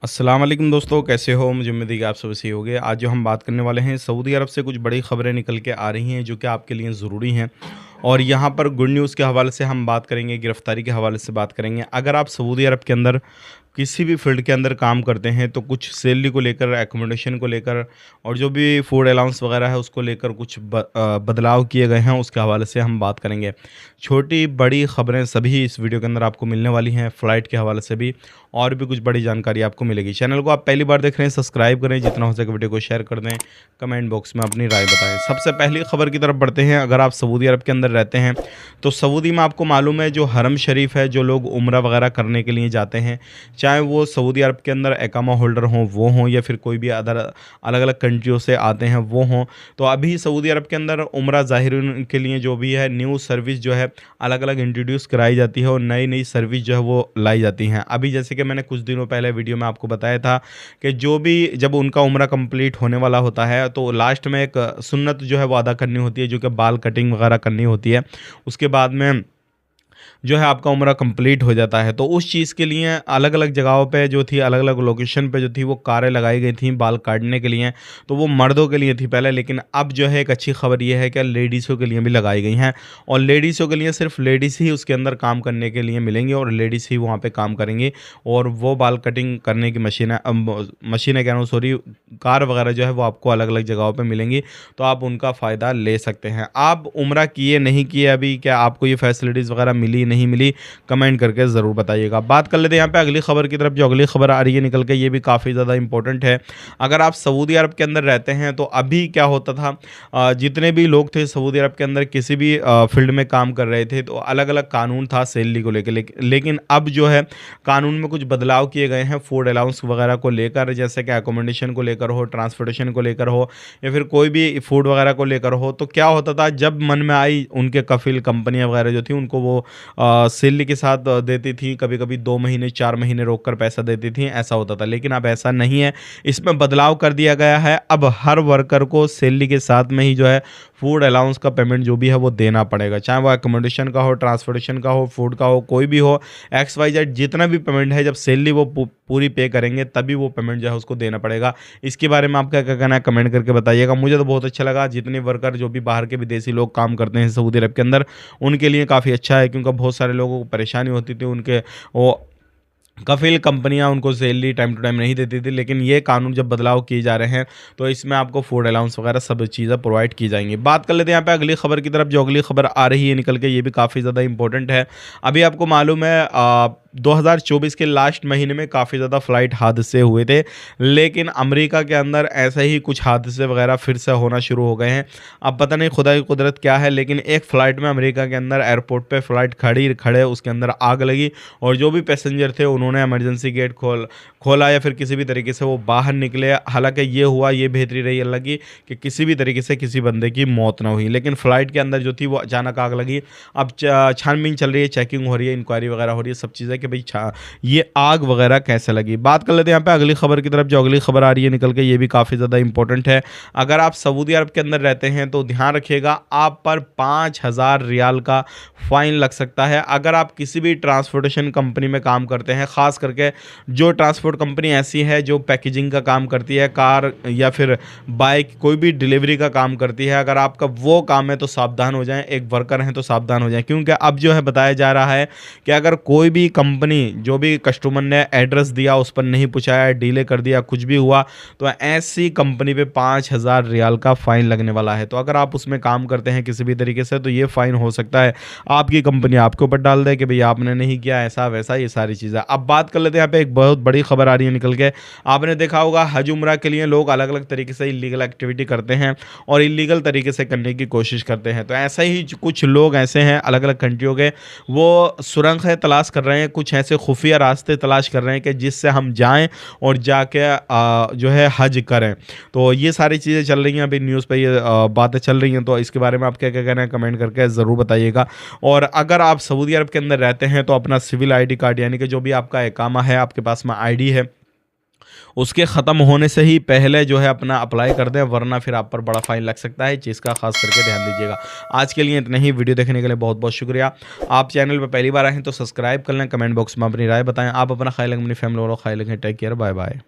अस्सलाम वालेकुम दोस्तों, कैसे हो? मुझे उम्मीद है कि आप सब सही होंगे। आज जो हम बात करने वाले हैं, सऊदी अरब से कुछ बड़ी खबरें निकल के आ रही हैं जो कि आपके लिए ज़रूरी हैं। और यहाँ पर गुड न्यूज़ के हवाले से हम बात करेंगे, गिरफ़्तारी के हवाले से बात करेंगे। अगर आप सऊदी अरब के अंदर किसी भी फ़ील्ड के अंदर काम करते हैं तो कुछ सैलरी को लेकर, एकोमोडेशन को लेकर और जो भी फूड अलाउंस वगैरह है उसको लेकर कुछ बदलाव किए गए हैं, उसके हवाले से हम बात करेंगे। छोटी बड़ी खबरें सभी इस वीडियो के अंदर आपको मिलने वाली हैं, फ़्लाइट के हवाले से भी और भी कुछ बड़ी जानकारी आपको मिलेगी। चैनल को आप पहली बार देख रहे हैं, सब्सक्राइब करें, जितना हो सके वीडियो को शेयर कर दें, कमेंट बॉक्स में अपनी राय बताएं। सबसे पहली खबर की तरफ बढ़ते हैं। अगर आप सऊदी अरब के अंदर रहते हैं तो सऊदी में आपको मालूम है जो हरम शरीफ है, जो लोग उम्रा वगैरह करने के लिए जाते हैं, चाहे वो सऊदी अरब के अंदर इकामा होल्डर हों वो हों या फिर कोई भी अदर अलग अलग कंट्रियों से आते हैं वो हों, तो अभी सऊदी अरब के अंदर उम्रा ज़ाहिरीन के लिए जो भी है न्यू सर्विस जो है अलग अलग इंट्रोड्यूस कराई जाती है और नई नई सर्विस जो है वो लाई जाती हैं। अभी जैसे कि मैंने कुछ दिनों पहले वीडियो में आपको बताया था कि जो भी जब उनका उम्रा कंप्लीट होने वाला होता है तो लास्ट में एक सुन्नत जो है वो अदा करनी होती है, जो कि बाल कटिंग वगैरह करनी होती है। उसके बाद में जो है आपका उम्रा कंप्लीट हो जाता है। तो उस चीज़ के लिए अलग-अलग जगहों पे जो थी, अलग-अलग लोकेशन पे जो थी वो कारें लगाई गई थी बाल काटने के लिए। तो वो मर्दों के लिए थी पहले, लेकिन अब जो है एक अच्छी खबर ये है कि लेडीज़ों के लिए भी लगाई गई हैं और लेडीज़ों के लिए सिर्फ लेडीज़ ही उसके अंदर काम करने के लिए मिलेंगी और लेडीज़ ही वहाँ पे काम करेंगी। और वो बाल कटिंग करने की मशीनें कह रहा हूँ, सॉरी, कार वगैरह जो है वो आपको अलग-अलग जगहों पे मिलेंगी, तो आप उनका फ़ायदा ले सकते हैं। आप उम्रा किए नहीं किए अभी, क्या आपको ये फैसिलिटीज़ वगैरह मिली नहीं मिली, कमेंट करके ज़रूर बताइएगा। बात कर लेते हैं यहाँ पे अगली खबर की तरफ। जो अगली खबर आ रही है निकल के, ये भी काफ़ी ज़्यादा इंपॉर्टेंट है। अगर आप सऊदी अरब के अंदर रहते हैं तो अभी क्या होता था, जितने भी लोग थे सऊदी अरब के अंदर किसी भी फील्ड में काम कर रहे थे तो अलग अलग कानून था सैलरी को लेकर, लेकिन अब जो है कानून में कुछ बदलाव किए गए हैं फूड अलाउंस वगैरह को लेकर, जैसे कि अकोमोडेशन को लेकर हो, ट्रांसपोर्टेशन को लेकर हो या फिर कोई भी फूड वगैरह को लेकर हो। तो क्या होता था, जब मन में आई उनके कफिल कंपनियां वगैरह जो थी उनको वो सैलरी के साथ देती थी, कभी-कभी 2 महीने 4 महीने रोक कर पैसा देती थी, ऐसा होता था। लेकिन अब ऐसा नहीं है, इसमें बदलाव कर दिया गया है। अब हर वर्कर को सैलरी के साथ में ही जो है फूड अलाउंस का पेमेंट जो भी है वो देना पड़ेगा, चाहे वो अकोमोडेशन का हो, ट्रांसपोर्टेशन का हो, फूड का हो, कोई भी हो, एक्स वाई जेड जितना भी पेमेंट है, जब सैलरी वो पूरी पे करेंगे तभी वो पेमेंट जो है उसको देना पड़ेगा। इसके बारे में आपका क्या कहना है, कमेंट करके बताइएगा। मुझे तो बहुत अच्छा लगा। जितने वर्कर जो भी बाहर के विदेशी लोग काम करते हैं सऊदी अरब के अंदर, उनके लिए काफ़ी अच्छा है, क्योंकि बहुत सारे लोगों को परेशानी होती थी, उनके वो कफ़ील कंपनियां उनको सैलरी टाइम टू टाइम नहीं देती थी। लेकिन ये कानून जब बदलाव किए जा रहे हैं तो इसमें आपको फूड अलाउंस वगैरह सब चीज़ें प्रोवाइड की जाएंगी। बात कर लेते हैं यहाँ पे अगली खबर की तरफ। जो अगली खबर आ रही है निकल के, ये भी काफ़ी ज़्यादा इंपॉर्टेंट है। अभी आपको मालूम है 2024 के लास्ट महीने में काफ़ी ज़्यादा फ़्लाइट हादसे हुए थे, लेकिन अमेरिका के अंदर ऐसे ही कुछ हादसे वगैरह फिर से होना शुरू हो गए हैं। अब पता नहीं खुदा की कुदरत क्या है, लेकिन एक फ़्लाइट में अमेरिका के अंदर एयरपोर्ट पे फ़्लाइट खड़े उसके अंदर आग लगी और जो भी पैसेंजर थे उन्होंने इमरजेंसी गेट खोला या फिर किसी भी तरीके से वो बाहर निकले। हालांकि ये हुआ, ये बेहतरी रही अल्लाह की कि किसी भी तरीके से किसी बंदे की मौत ना हुई, लेकिन फ़्लाइट के अंदर जो थी वो अचानक आग लगी। अब छानबीन चल रही है, चेकिंग हो रही है, इंक्वायरी वगैरह हो रही है, सब चीज़ें कि भाई ये आग वगैरह कैसे लगी। बात कर लेते हैं यहाँ पे अगली खबर की तरफ। जो अगली खबर आ रही है निकल के, ये भी काफ़ी ज़्यादा इंपॉर्टेंट है। अगर आप सऊदी अरब के अंदर रहते हैं तो ध्यान रखिएगा, आप पर 5,000 रियाल का फ़ाइन लग सकता है अगर आप किसी भी ट्रांसपोर्टेशन कंपनी में काम करते हैं। ख़ास करके जो ट्रांसपोर्ट कंपनी ऐसी है जो पैकेजिंग का काम करती है, कार या फिर बाइक, कोई भी डिलीवरी का काम करती है, अगर आपका वो काम है तो सावधान हो जाएं। एक वर्कर हैं तो सावधान हो जाएं, क्योंकि अब जो है बताया जा रहा है कि अगर कोई भी कंपनी, जो भी कस्टमर ने एड्रेस दिया उस पर नहीं पहुंचाया, डिले कर दिया, कुछ भी हुआ, तो ऐसी कंपनी पे 5,000 रियाल का फ़ाइन लगने वाला है। तो अगर आप उसमें काम करते हैं किसी भी तरीके से तो ये फ़ाइन हो सकता है आपकी कंपनी आपके ऊपर डाल दे कि भाई आपने नहीं किया, ऐसा वैसा, ये सारी चीज़ें। अब बात कर लेते हैं यहाँ पे एक बहुत बड़ी खबर आ रही है निकल के। आपने देखा होगा हज उम्रा के लिए लोग अलग अलग तरीके से इलीगल एक्टिविटी करते हैं और इलीगल तरीके से करने की कोशिश करते हैं। तो ऐसा ही कुछ लोग ऐसे हैं अलग अलग कंट्रियों के, वो सुरंगें तलाश कर रहे हैं, कुछ ऐसे खुफिया रास्ते तलाश कर रहे हैं कि जिससे हम जाएं और जाके जो है हज करें। तो ये सारी चीज़ें चल रही हैं, अभी न्यूज़ पे ये बातें चल रही हैं। तो इसके बारे में आप क्या क्या कहना है, कमेंट करके ज़रूर बताइएगा। और अगर आप सऊदी अरब के अंदर रहते हैं तो अपना सिविल आईडी कार्ड, यानी कि जो भी आपका इकामा है, आपके पास में आईडी है, उसके ख़त्म होने से ही पहले जो है अपना अप्लाई कर दें, वरना फिर आप पर बड़ा फ़ाइन लग सकता है, चीज़ का खास करके ध्यान दीजिएगा। आज के लिए इतना ही। वीडियो देखने के लिए बहुत बहुत शुक्रिया। आप चैनल पर पहली बार आए हैं तो सब्सक्राइब कर लें, कमेंट बॉक्स में अपनी राय बताएं। आप अपना ख्याल रखें, अपनी फैमिली और ख्याल रखें। Take care, bye bye.